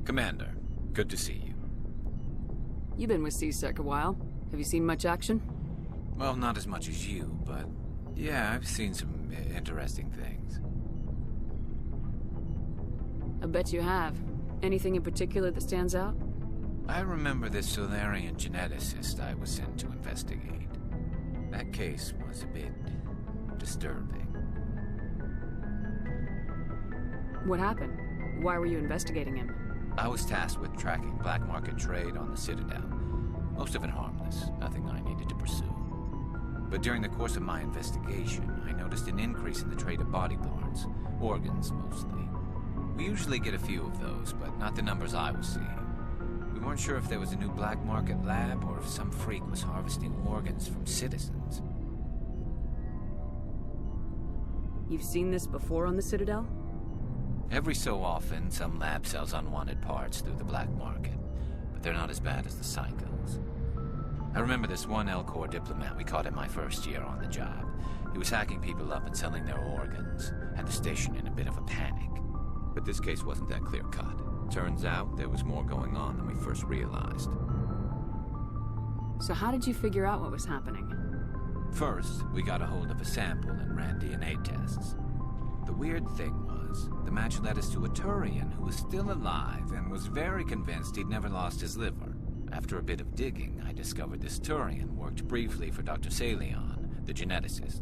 Commander, good to see you. You've been with C-Sec a while. Have you seen much action? Well, not as much as you, but yeah, I've seen some interesting things. I bet you have. Anything in particular that stands out? I remember this salarian geneticist I was sent to investigate. That case was a bit disturbing. What happened? Why were you investigating him? I was tasked with tracking black market trade on the Citadel. Most of it harmless, nothing I needed to pursue. But during the course of my investigation, I noticed an increase in the trade of body parts, organs mostly. We usually get a few of those, but not the numbers I was seeing. We weren't sure if there was a new black market lab or if some freak was harvesting organs from citizens. You've seen this before on the Citadel? Every so often, some lab sells unwanted parts through the black market, but they're not as bad as the psychos. I remember this one L-Corps diplomat we caught in my first year on the job. He was hacking people up and selling their organs, had the station in a bit of a panic. But this case wasn't that clear-cut. Turns out there was more going on than we first realized. So how did you figure out what was happening? First, we got a hold of a sample and ran DNA tests. The weird thing was, the match led us to a Turian who was still alive and was very convinced he'd never lost his liver. After a bit of digging, I discovered this Turian worked briefly for Doctor Saleon, the geneticist.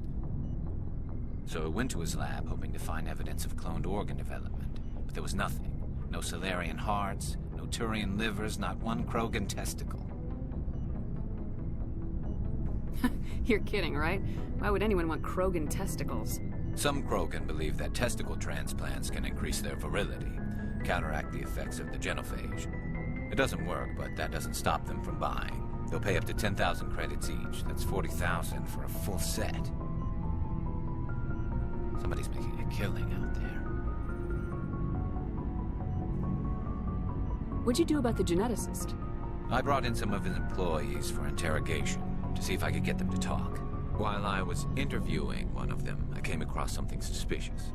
So I went to his lab hoping to find evidence of cloned organ development, but there was nothing. No salarian hearts, no Turian livers, not one Krogan testicle. You're kidding, right? Why would anyone want Krogan testicles? Some Krogan believe that testicle transplants can increase their virility, counteract the effects of the genophage. It doesn't work, but that doesn't stop them from buying. They'll pay up to 10,000 credits each. That's 40,000 for a full set. Somebody's making a killing out there. What'd you do about the geneticist? I brought in some of his employees for interrogation to see if I could get them to talk. While I was interviewing one of them, I came across something suspicious.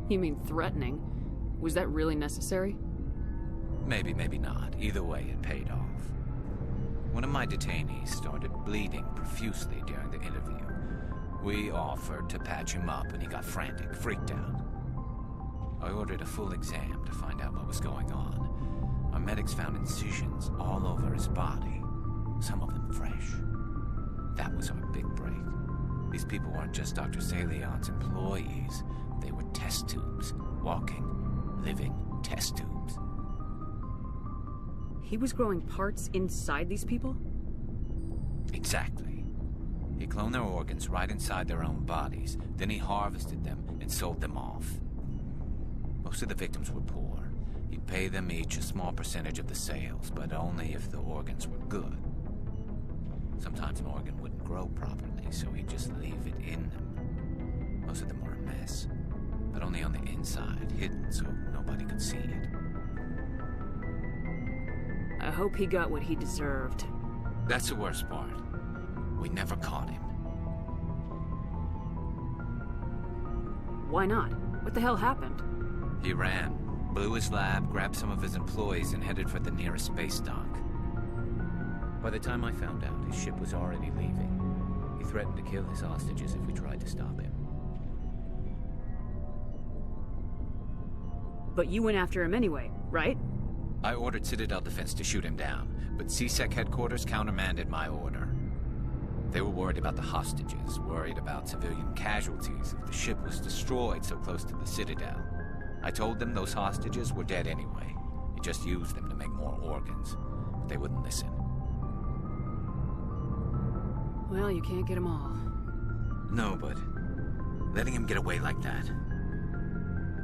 You mean threatening? Was that really necessary? Maybe, maybe not. Either way, it paid off. One of my detainees started bleeding profusely during the interview. We offered to patch him up, and he got frantic, freaked out. I ordered a full exam to find out what was going on. Our medics found incisions all over his body, some of them fresh. That was our big break. These people weren't just Dr. Saleon's employees. They were test tubes, walking, living test tubes. He was growing parts inside these people? Exactly. He cloned their organs right inside their own bodies. Then he harvested them and sold them off. Most of the victims were poor. He'd pay them each a small percentage of the sales, but only if the organs were good. Sometimes an organ wouldn't grow properly, so he'd just leave it in them. Most of them were a mess, but only on the inside, hidden so nobody could see it. I hope he got what he deserved. That's the worst part. We never caught him. Why not? What the hell happened? He ran, blew his lab, grabbed some of his employees, and headed for the nearest space dock. By the time I found out, his ship was already leaving. He threatened to kill his hostages if we tried to stop him. But you went after him anyway, right? I ordered Citadel Defense to shoot him down, but C-Sec headquarters countermanded my order. They were worried about the hostages, worried about civilian casualties if the ship was destroyed so close to the Citadel. I told them those hostages were dead anyway. He just used them to make more organs, but they wouldn't listen. Well, you can't get them all. No, but letting him get away like that.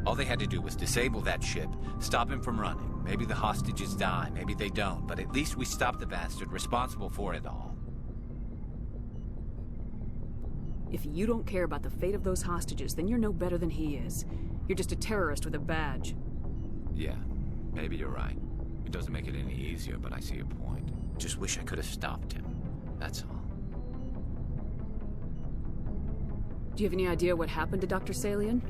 All they had to do was disable that ship, stop him from running. Maybe the hostages die, maybe they don't, but at least we stopped the bastard responsible for it all. If you don't care about the fate of those hostages, then you're no better than he is. You're just a terrorist with a badge. Yeah, maybe you're right. It doesn't make it any easier, but I see your point. Just wish I could have stopped him. That's all. Do you have any idea what happened to Dr. Saleon?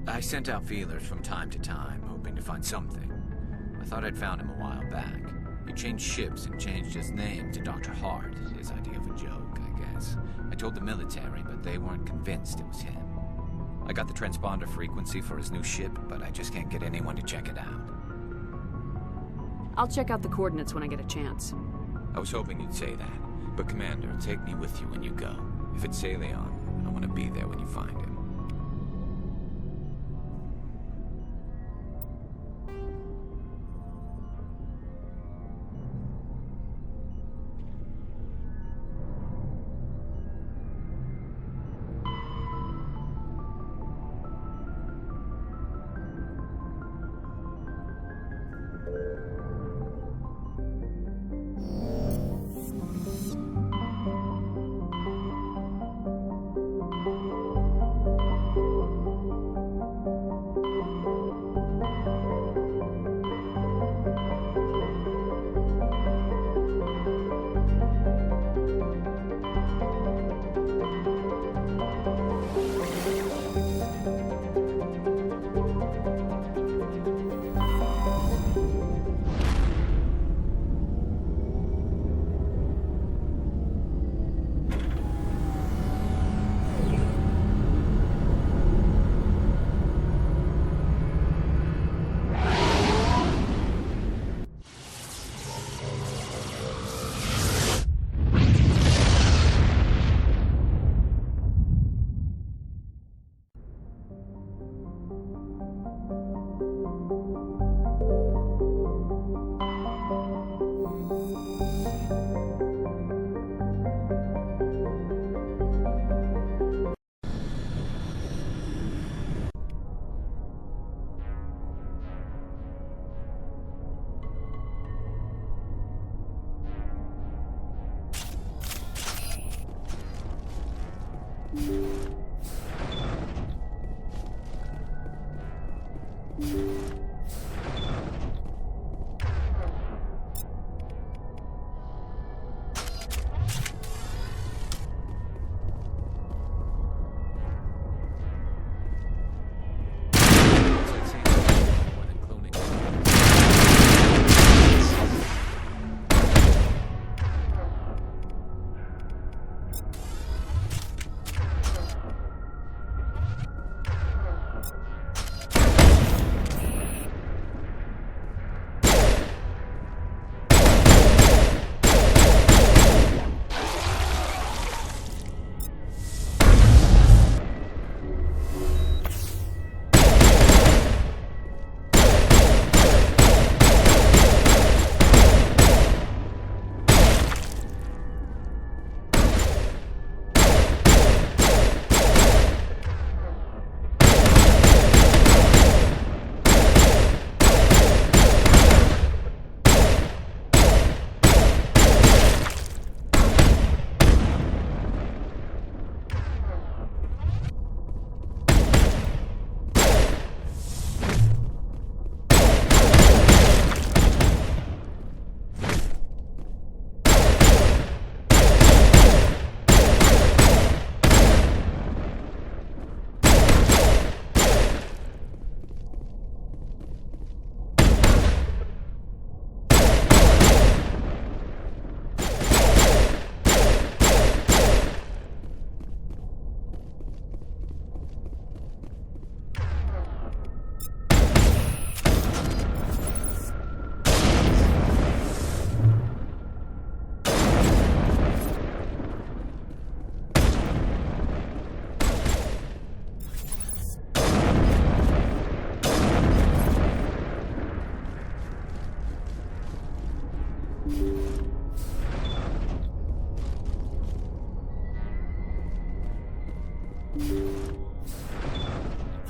I sent out feelers from time to time, hoping to find something. I thought I'd found him a while back. He changed ships and changed his name to Dr. Hart, his idea of a joke, I guess. I told the military, but they weren't convinced it was him. I got the transponder frequency for his new ship, but I just can't get anyone to check it out. I'll check out the coordinates when I get a chance. I was hoping you'd say that, but Commander, take me with you when you go. If it's Saleon, I want to be there when you find him.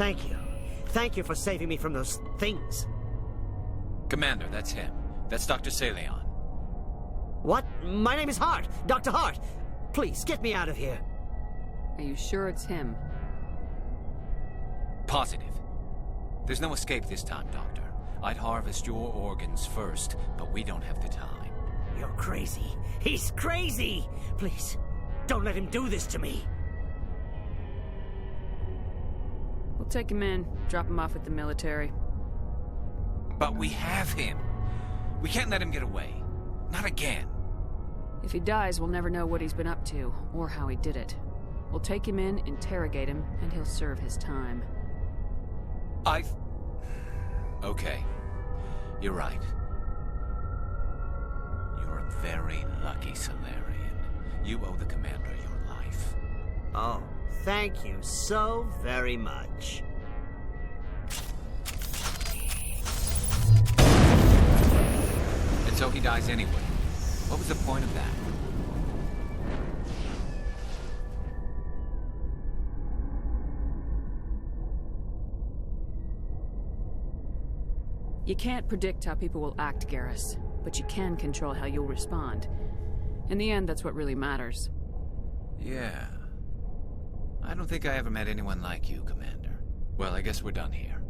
Thank you. Thank you for saving me from those things. Commander, that's him. That's Dr. Saleon. What? My name is Hart. Dr. Hart. Please, get me out of here. Are you sure it's him? Positive. There's no escape this time, Doctor. I'd harvest your organs first, but we don't have the time. You're crazy. He's crazy! Please, don't let him do this to me. We'll Take him in, drop him off with the military. But we have him. We can't let him get away. Not again. If he dies, we'll never know what he's been up to, or how he did it. We'll take him in, interrogate him, and he'll serve his time. Okay. You're right. You're a very lucky Salarian. You owe the Commander your life. Oh, thank you so very much. And so he dies anyway. What was the point of that? You can't predict how people will act, Garrus, but you can control how you'll respond. In the end, that's what really matters. Yeah. I don't think I ever met anyone like you, Commander. Well, I guess we're done here.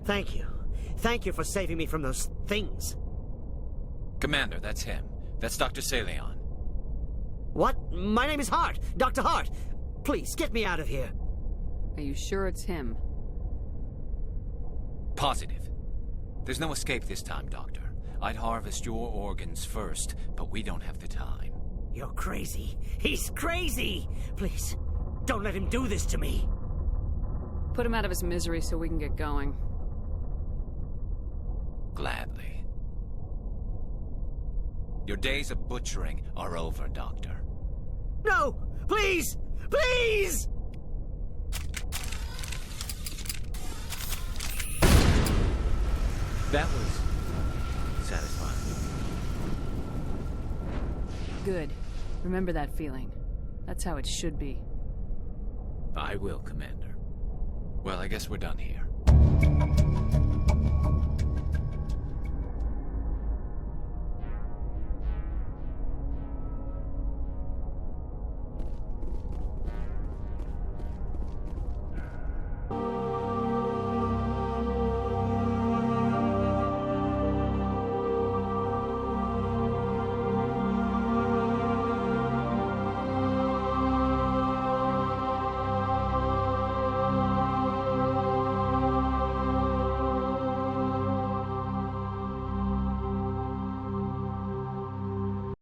Thank you. Thank you for saving me from those things. Commander, that's him. That's Doctor Saleon. What? My name is Hart. Dr. Hart. Please, get me out of here. Are you sure it's him? Positive. There's no escape this time, Doctor. I'd harvest your organs first, but we don't have the time. You're crazy. He's crazy! Please, don't let him do this to me. Put him out of his misery so we can get going. Gladly. Your days of butchering are over, Doctor. No! Please! Please! That was satisfying. Good. Remember that feeling. That's how it should be. I will, Commander. Well, I guess we're done here.